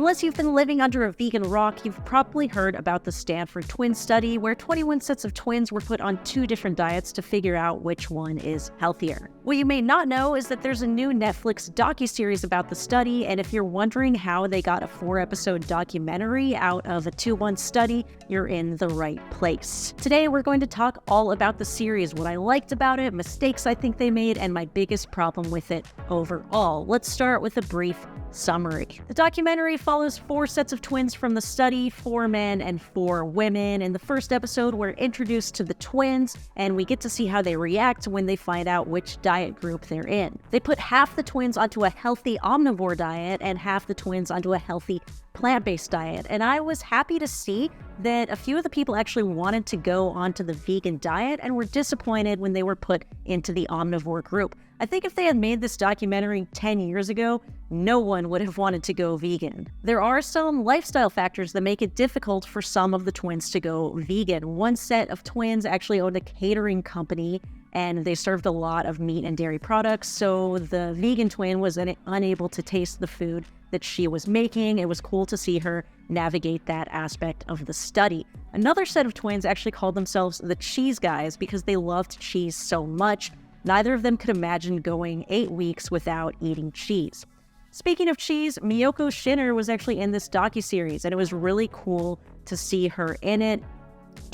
Unless you've been living under a vegan rock, you've probably heard about the Stanford Twin Study, where 21 sets of twins were put on 2 different diets to figure out which one is healthier. What you may not know is that there's a new Netflix docuseries about the study, and if you're wondering how they got a 4-episode documentary out of a 2-month study, you're in the right place. Today, we're going to talk all about the series, what I liked about it, mistakes I think they made, and my biggest problem with it overall. Let's start with a brief summary. The documentary follows 4 sets of twins from the study, 4 men and 4 women. In the first episode, we're introduced to the twins, and we get to see how they react when they find out which diet group they're in. They put half the twins onto a healthy omnivore diet and half the twins onto a healthy plant-based diet, and I was happy to see that a few of the people actually wanted to go onto the vegan diet and were disappointed when they were put into the omnivore group. I think if they had made this documentary 10 years ago, no one would have wanted to go vegan. There are some lifestyle factors that make it difficult for some of the twins to go vegan. One set of twins actually owned a catering company, and they served a lot of meat and dairy products, so the vegan twin was unable to taste the food that she was making. It was cool to see her navigate that aspect of the study. Another set of twins actually called themselves the cheese guys because they loved cheese so much. Neither of them could imagine going 8 weeks without eating cheese. Speaking of cheese, Miyoko Shinner was actually in this docuseries, and it was really cool to see her in it.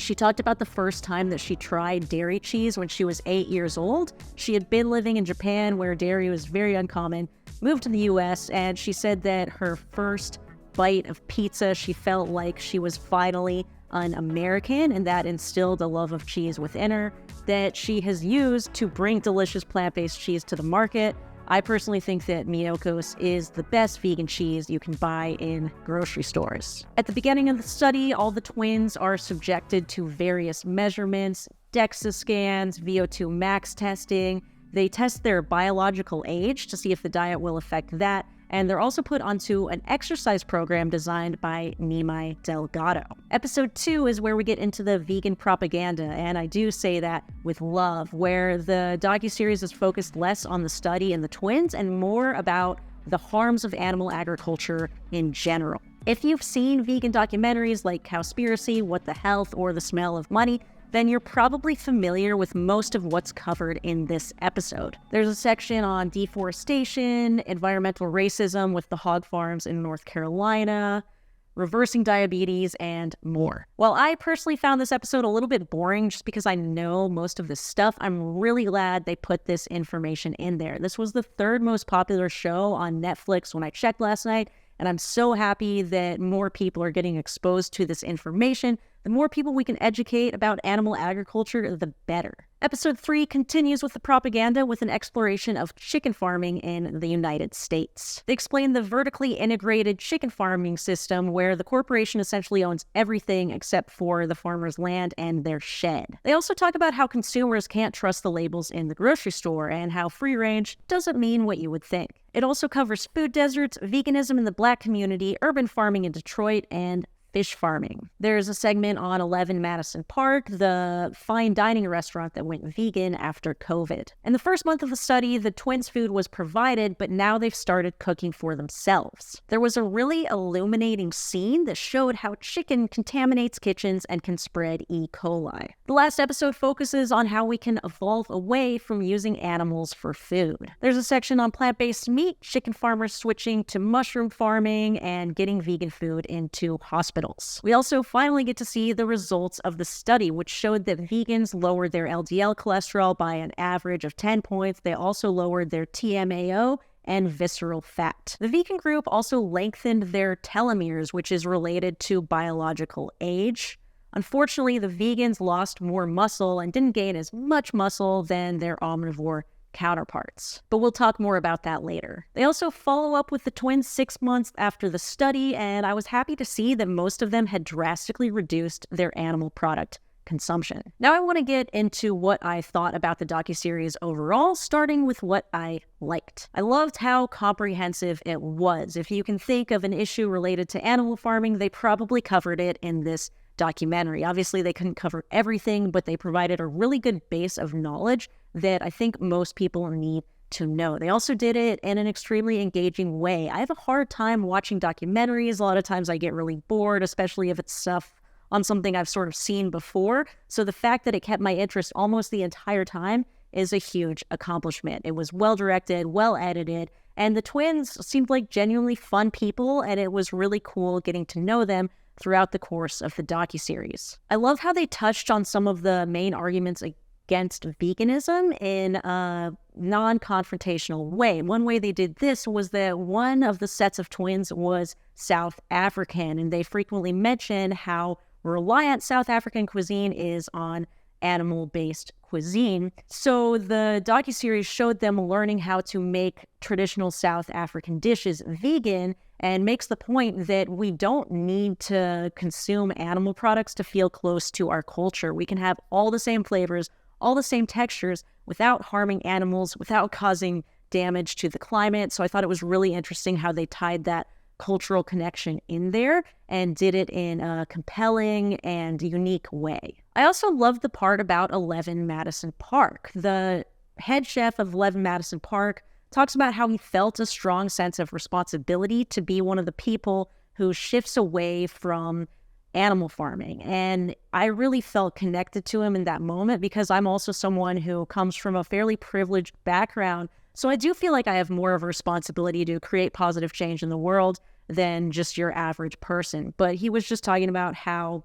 She talked about the first time that she tried dairy cheese when she was 8 years old. She had been living in Japan, where dairy was very uncommon, moved to the US, and she said that her first bite of pizza, she felt like she was finally an American, and that instilled a love of cheese within her that she has used to bring delicious plant-based cheese to the market. I personally think that Miyoko's is the best vegan cheese you can buy in grocery stores. At the beginning of the study, all the twins are subjected to various measurements, DEXA scans, VO2 max testing. They test their biological age to see if the diet will affect that, and they're also put onto an exercise program designed by Nimai Delgado. Episode 2 is where we get into the vegan propaganda, and I do say that with love, where the docuseries is focused less on the study and the twins and more about the harms of animal agriculture in general. If you've seen vegan documentaries like Cowspiracy, What the Health, or The Smell of Money, then you're probably familiar with most of what's covered in this episode. There's a section on deforestation, environmental racism with the hog farms in North Carolina, reversing diabetes, and more. While I personally found this episode a little bit boring just because I know most of this stuff, I'm really glad they put this information in there. This was the 3rd most popular show on Netflix when I checked last night, and I'm so happy that more people are getting exposed to this information. The more people we can educate about animal agriculture, the better. Episode 3 continues with the propaganda with an exploration of chicken farming in the United States. They explain the vertically integrated chicken farming system where the corporation essentially owns everything except for the farmer's land and their shed. They also talk about how consumers can't trust the labels in the grocery store and how free range doesn't mean what you would think. It also covers food deserts, veganism in the Black community, urban farming in Detroit, and fish farming. There's a segment on 11 Madison Park, the fine dining restaurant that went vegan after COVID. In the first month of the study, the twins' food was provided, but now they've started cooking for themselves. There was a really illuminating scene that showed how chicken contaminates kitchens and can spread E. coli. The last episode focuses on how we can evolve away from using animals for food. There's a section on plant-based meat, chicken farmers switching to mushroom farming, and getting vegan food into hospitals. We also finally get to see the results of the study, which showed that vegans lowered their LDL cholesterol by an average of 10 points. They also lowered their TMAO and visceral fat. The vegan group also lengthened their telomeres, which is related to biological age. Unfortunately, the vegans lost more muscle and didn't gain as much muscle than their omnivore counterparts. But we'll talk more about that later. They also follow up with the twins 6 months after the study, and I was happy to see that most of them had drastically reduced their animal product consumption. Now I want to get into what I thought about the docuseries overall, starting with what I liked. I loved how comprehensive it was. If you can think of an issue related to animal farming, they probably covered it in this documentary. Obviously, they couldn't cover everything, but they provided a really good base of knowledge that I think most people need to know. They also did it in an extremely engaging way. I have a hard time watching documentaries. A lot of times I get really bored, especially if it's stuff on something I've sort of seen before. So the fact that it kept my interest almost the entire time is a huge accomplishment. It was well directed, well edited, and the twins seemed like genuinely fun people, and it was really cool getting to know them throughout the course of the docuseries. I love how they touched on some of the main arguments against veganism in a non-confrontational way. One way they did this was that one of the sets of twins was South African, and they frequently mention how reliant South African cuisine is on animal-based cuisine. So the docuseries showed them learning how to make traditional South African dishes vegan, and makes the point that we don't need to consume animal products to feel close to our culture. We can have all the same flavors, all the same textures, without harming animals, without causing damage to the climate. So I thought it was really interesting how they tied that cultural connection in there and did it in a compelling and unique way. I also loved the part about 11 Madison Park. The head chef of 11 Madison Park talks about how he felt a strong sense of responsibility to be one of the people who shifts away from animal farming. And I really felt connected to him in that moment because I'm also someone who comes from a fairly privileged background. So I do feel like I have more of a responsibility to create positive change in the world than just your average person. But he was just talking about how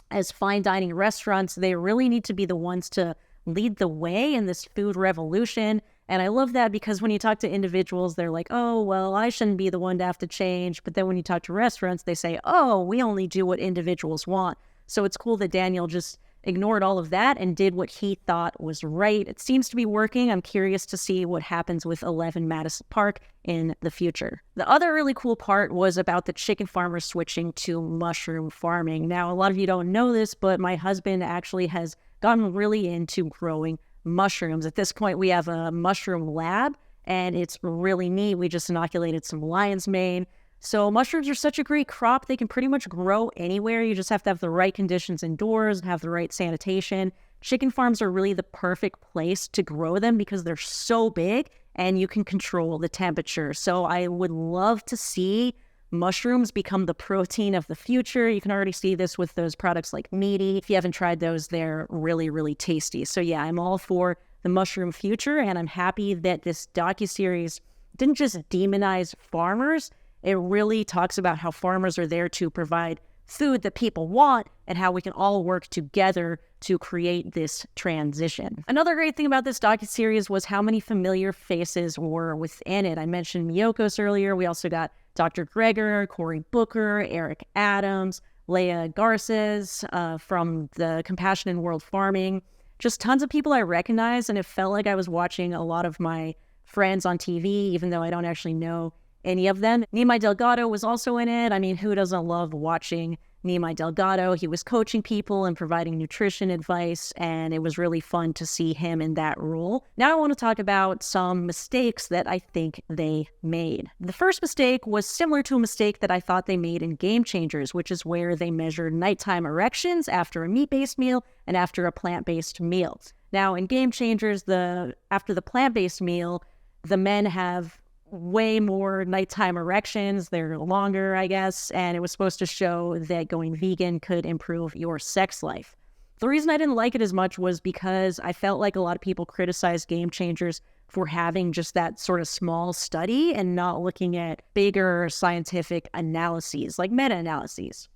as fine dining restaurants, they really need to be the ones to lead the way in this food revolution. And I love that because when you talk to individuals, they're like, oh, well, I shouldn't be the one to have to change. But then when you talk to restaurants, they say, oh, we only do what individuals want. So it's cool that Daniel just ignored all of that and did what he thought was right. It seems to be working. I'm curious to see what happens with 11 Madison Park in the future. The other really cool part was about the chicken farmers switching to mushroom farming. Now, a lot of you don't know this, but my husband actually has gotten really into growing mushrooms. At this point, we have a mushroom lab, and it's really neat. We just inoculated some lion's mane. So mushrooms are such a great crop. They can pretty much grow anywhere. You just have to have the right conditions indoors and have the right sanitation. Chicken farms are really the perfect place to grow them because they're so big and you can control the temperature. So I would love to see mushrooms become the protein of the future. You can already see this with those products like Meaty. If you haven't tried those, they're really, really tasty. So yeah, I'm all for the mushroom future, and I'm happy that this docuseries didn't just demonize farmers. It really talks about how farmers are there to provide food that people want and how we can all work together to create this transition. Another great thing about this docuseries was how many familiar faces were within it. I mentioned Miyokos earlier. We also got Dr. Greger, Cory Booker, Eric Adams, Leah Garces from the Compassion in World Farming. Just tons of people I recognize, and it felt like I was watching a lot of my friends on TV, even though I don't actually know any of them. Nimai Delgado was also in it. I mean, who doesn't love watching Nimai Delgado? He was coaching people and providing nutrition advice, and it was really fun to see him in that role. Now I want to talk about some mistakes that I think they made. The first mistake was similar to a mistake that I thought they made in Game Changers, which is where they measured nighttime erections after a meat-based meal and after a plant-based meal. Now in Game Changers, after the plant-based meal, the men have way more nighttime erections. They're longer, I guess, and it was supposed to show that going vegan could improve your sex life. The reason I didn't like it as much was because I felt like a lot of people criticized Game Changers for having just that sort of small study and not looking at bigger scientific analyses, like meta-analyses.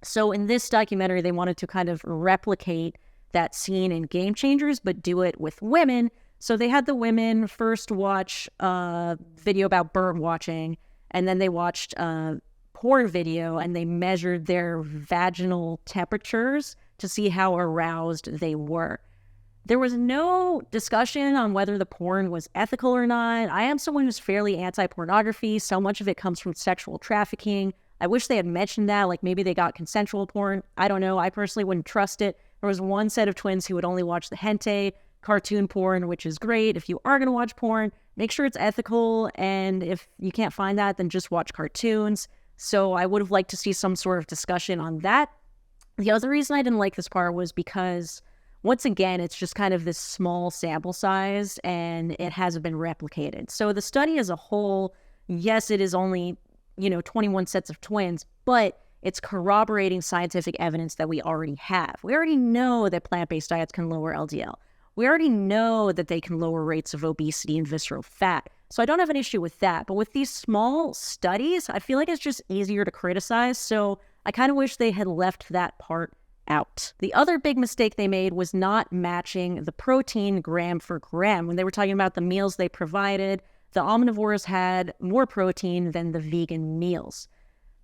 So in this documentary, they wanted to kind of replicate that scene in Game Changers, but do it with women. So they had the women first watch a video about bird watching, and then they watched a porn video, and they measured their vaginal temperatures to see how aroused they were. There was no discussion on whether the porn was ethical or not. I am someone who's fairly anti-pornography. So much of it comes from sexual trafficking. I wish they had mentioned that, like maybe they got consensual porn. I don't know. I personally wouldn't trust it. There was one set of twins who would only watch the hentai cartoon porn, which is great. If you are going to watch porn, make sure it's ethical, and if you can't find that, then just watch cartoons. So I would have liked to see some sort of discussion on that. The other reason I didn't like this part was because once again, it's just kind of this small sample size and it hasn't been replicated. So the study as a whole, yes, it is only, 21 sets of twins, but it's corroborating scientific evidence that we already have. We already know that plant-based diets can lower LDL. We already know that they can lower rates of obesity and visceral fat. So I don't have an issue with that. But with these small studies, I feel like it's just easier to criticize. So I kind of wish they had left that part out. The other big mistake they made was not matching the protein gram for gram. When they were talking about the meals they provided, the omnivores had more protein than the vegan meals.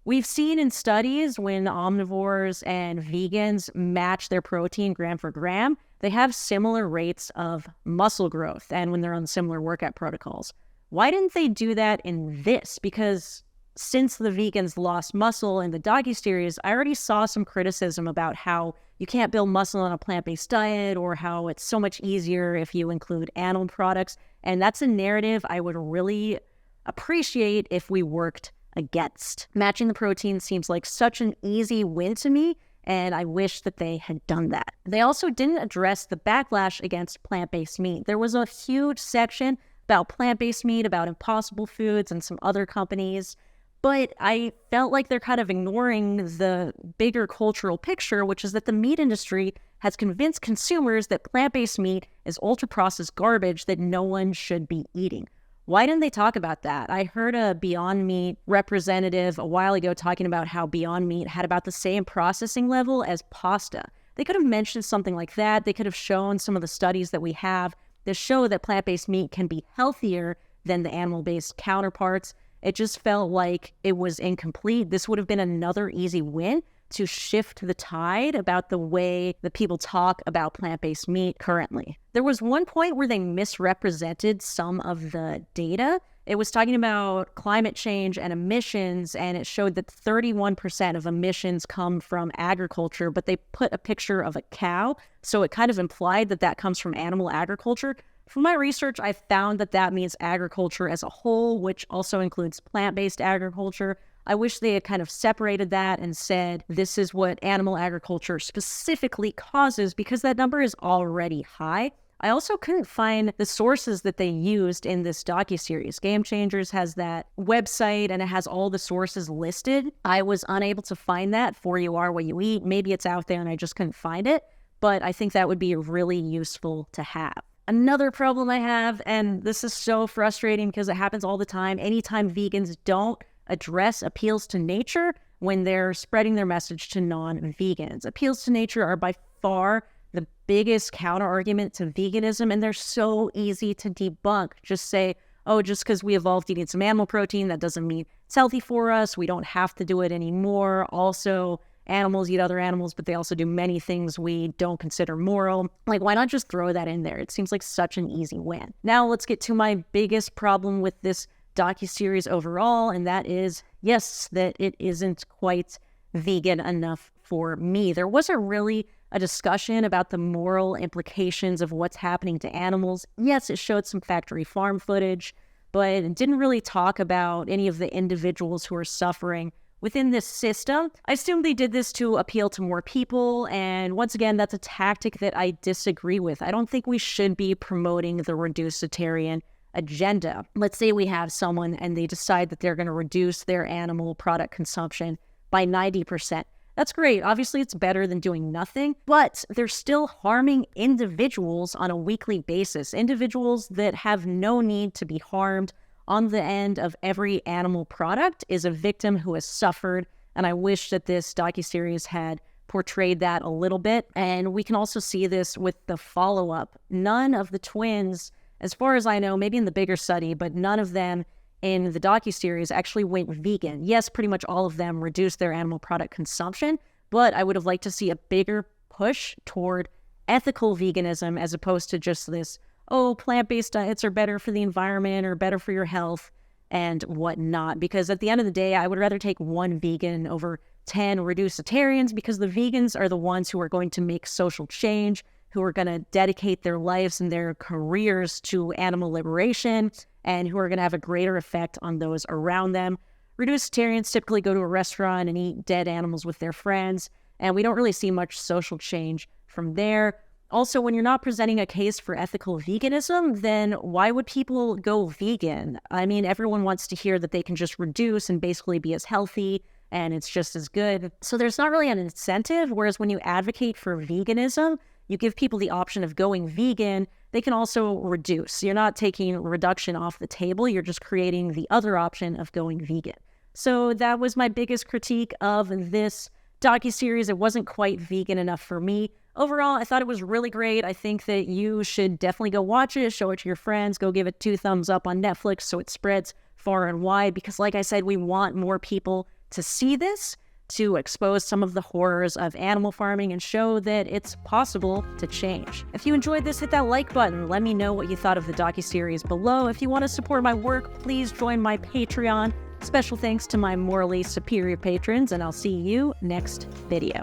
We've seen in studies when omnivores and vegans match their protein gram for gram, they have similar rates of muscle growth and when they're on similar workout protocols. Why didn't they do that in this? Because since the vegans lost muscle in the docuseries, I already saw some criticism about how you can't build muscle on a plant-based diet or how it's so much easier if you include animal products. And that's a narrative I would really appreciate if we worked against. Matching the protein seems like such an easy win to me, and I wish that they had done that. They also didn't address the backlash against plant-based meat. There was a huge section about plant-based meat, about Impossible Foods and some other companies, but I felt like they're kind of ignoring the bigger cultural picture, which is that the meat industry has convinced consumers that plant-based meat is ultra-processed garbage that no one should be eating. Why didn't they talk about that? I heard a Beyond Meat representative a while ago talking about how Beyond Meat had about the same processing level as pasta. They could have mentioned something like that. They could have shown some of the studies that we have that show that plant-based meat can be healthier than the animal-based counterparts. It just felt like it was incomplete. This would have been another easy win to shift the tide about the way that people talk about plant-based meat currently. There was one point where they misrepresented some of the data. It was talking about climate change and emissions, and it showed that 31% of emissions come from agriculture, but they put a picture of a cow, so it kind of implied that that comes from animal agriculture. From my research, I found that that means agriculture as a whole, which also includes plant-based agriculture. I wish they had kind of separated that and said, this is what animal agriculture specifically causes, because that number is already high. I also couldn't find the sources that they used in this docuseries. Game Changers has that website and it has all the sources listed. I was unable to find that for You Are What You Eat. Maybe it's out there and I just couldn't find it, but I think that would be really useful to have. Another problem I have, and this is so frustrating because it happens all the time, anytime vegans don't address appeals to nature when they're spreading their message to non-vegans. Appeals to nature are by far the biggest counter-argument to veganism, and they're so easy to debunk. Just say, oh, just because we evolved eating some animal protein, that doesn't mean it's healthy for us. We don't have to do it anymore. Also, animals eat other animals, but they also do many things we don't consider moral. Like, why not just throw that in there? It seems like such an easy win. Now let's get to my biggest problem with this docuseries overall, and that is, yes, that it isn't quite vegan enough for me. There wasn't really a discussion about the moral implications of what's happening to animals. Yes, it showed some factory farm footage, but it didn't really talk about any of the individuals who are suffering within this system. I assume they did this to appeal to more people, and once again, that's a tactic that I disagree with. I don't think we should be promoting the reducitarian agenda. Let's say we have someone and they decide that they're going to reduce their animal product consumption by 90%. That's great. Obviously, it's better than doing nothing, but they're still harming individuals on a weekly basis, individuals that have no need to be harmed. On the end of every animal product is a victim who has suffered, and I wish that this docuseries had portrayed that a little bit. And we can also see this with the follow-up. None of the twins, as far as I know, maybe in the bigger study, but none of them in the docuseries actually went vegan. Yes, pretty much all of them reduced their animal product consumption, but I would have liked to see a bigger push toward ethical veganism as opposed to just this, oh, plant-based diets are better for the environment or better for your health and whatnot. Because at the end of the day, I would rather take one vegan over 10 reducitarians, because the vegans are the ones who are going to make social change, who are going to dedicate their lives and their careers to animal liberation, and who are going to have a greater effect on those around them. Reducitarians typically go to a restaurant and eat dead animals with their friends, and we don't really see much social change from there. Also, when you're not presenting a case for ethical veganism, then why would people go vegan? I mean, everyone wants to hear that they can just reduce and basically be as healthy and it's just as good. So there's not really an incentive, whereas when you advocate for veganism, you give people the option of going vegan. They can also reduce. You're not taking reduction off the table. You're just creating the other option of going vegan. So that was my biggest critique of this docuseries. It wasn't quite vegan enough for me. Overall, I thought it was really great. I think that you should definitely go watch it, show it to your friends, go give it 2 thumbs up on Netflix so it spreads far and wide. Because like I said, we want more people to see this, to expose some of the horrors of animal farming and show that it's possible to change. If you enjoyed this, hit that like button. Let me know what you thought of the docuseries below. If you want to support my work, please join my Patreon. Special thanks to my morally superior patrons, and I'll see you next video.